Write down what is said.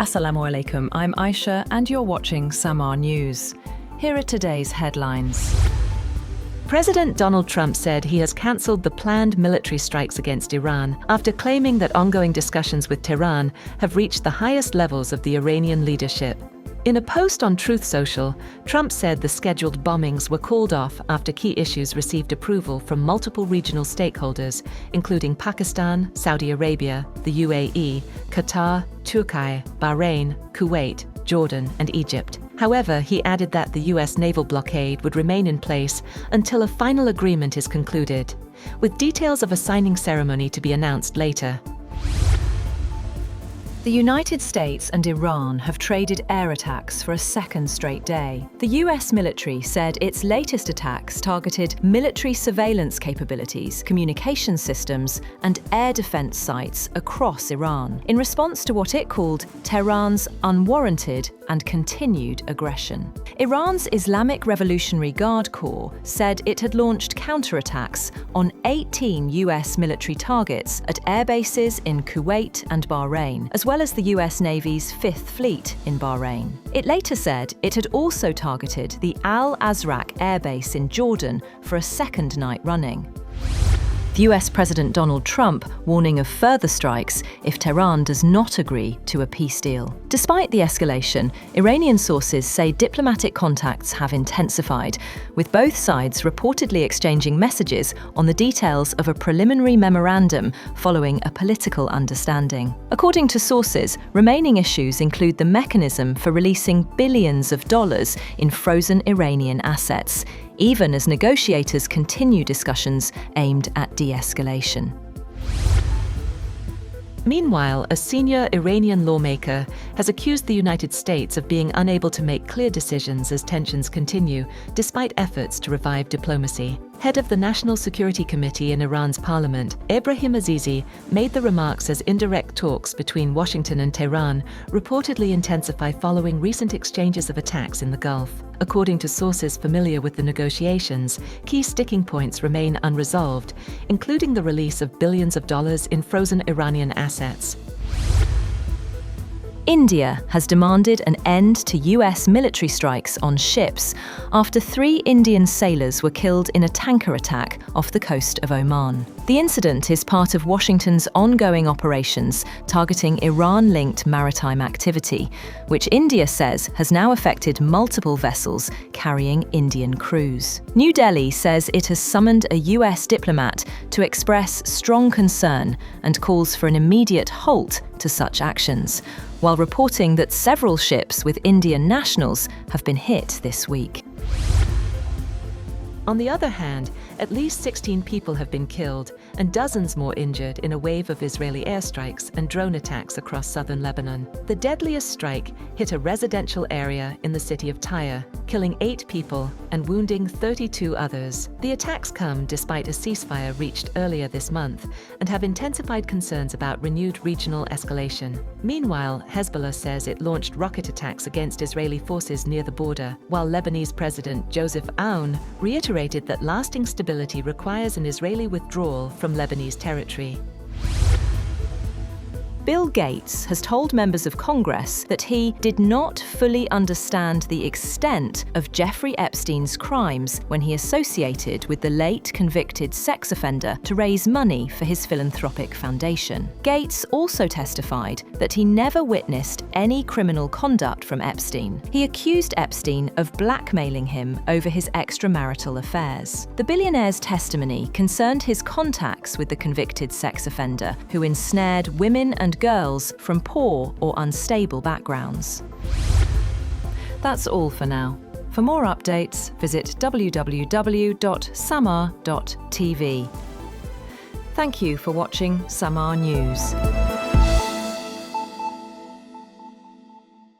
Assalamu alaikum, I'm Aisha and you're watching Samaa News. Here are today's headlines. President Donald Trump said he has cancelled the planned military strikes against Iran after claiming that ongoing discussions with Tehran have reached the highest levels of the Iranian leadership. In a post on Truth Social, Trump said the scheduled bombings were called off after key issues received approval from multiple regional stakeholders, including Pakistan, Saudi Arabia, the UAE, Qatar, Turkiye, Bahrain, Kuwait, Jordan, and Egypt. However, he added that the US naval blockade would remain in place until a final agreement is concluded, with details of a signing ceremony to be announced later. The United States and Iran have traded air attacks for a second straight day. The US military said its latest attacks targeted military surveillance capabilities, communication systems, and air defense sites across Iran, in response to what it called Tehran's unwarranted and continued aggression. Iran's Islamic Revolutionary Guard Corps said it had launched counterattacks on 18 US military targets at air bases in Kuwait and Bahrain, as well as the US Navy's Fifth Fleet in Bahrain. It later said it had also targeted the Al Azraq air base in Jordan for a second night running. The US President Donald Trump warning of further strikes if Tehran does not agree to a peace deal. Despite the escalation, Iranian sources say diplomatic contacts have intensified, with both sides reportedly exchanging messages on the details of a preliminary memorandum following a political understanding. According to sources, remaining issues include the mechanism for releasing billions of dollars in frozen Iranian assets, even as negotiators continue discussions aimed at de-escalation. Meanwhile, a senior Iranian lawmaker has accused the United States of being unable to make clear decisions as tensions continue, despite efforts to revive diplomacy. Head of the National Security Committee in Iran's parliament, Ebrahim Azizi, made the remarks as indirect talks between Washington and Tehran reportedly intensify following recent exchanges of attacks in the Gulf. According to sources familiar with the negotiations, key sticking points remain unresolved, including the release of billions of dollars in frozen Iranian assets. India has demanded an end to US military strikes on ships after 3 Indian sailors were killed in a tanker attack off the coast of Oman. The incident is part of Washington's ongoing operations targeting Iran-linked maritime activity, which India says has now affected multiple vessels carrying Indian crews. New Delhi says it has summoned a US diplomat to express strong concern and calls for an immediate halt to such actions, while reporting that several ships with Indian nationals have been hit this week. On the other hand, at least 16 people have been killed and dozens more injured in a wave of Israeli airstrikes and drone attacks across southern Lebanon. The deadliest strike hit a residential area in the city of Tyre, killing 8 people and wounding 32 others. The attacks come despite a ceasefire reached earlier this month and have intensified concerns about renewed regional escalation. Meanwhile, Hezbollah says it launched rocket attacks against Israeli forces near the border, while Lebanese President Joseph Aoun reiterated that lasting stability requires an Israeli withdrawal from Lebanese territory. Bill Gates has told members of Congress that he did not fully understand the extent of Jeffrey Epstein's crimes when he associated with the late convicted sex offender to raise money for his philanthropic foundation. Gates also testified that he never witnessed any criminal conduct from Epstein. He accused Epstein of blackmailing him over his extramarital affairs. The billionaire's testimony concerned his contacts with the convicted sex offender, who ensnared women and girls from poor or unstable backgrounds. That's all for now. For more updates, visit www.samaa.tv. Thank you for watching Samaa News.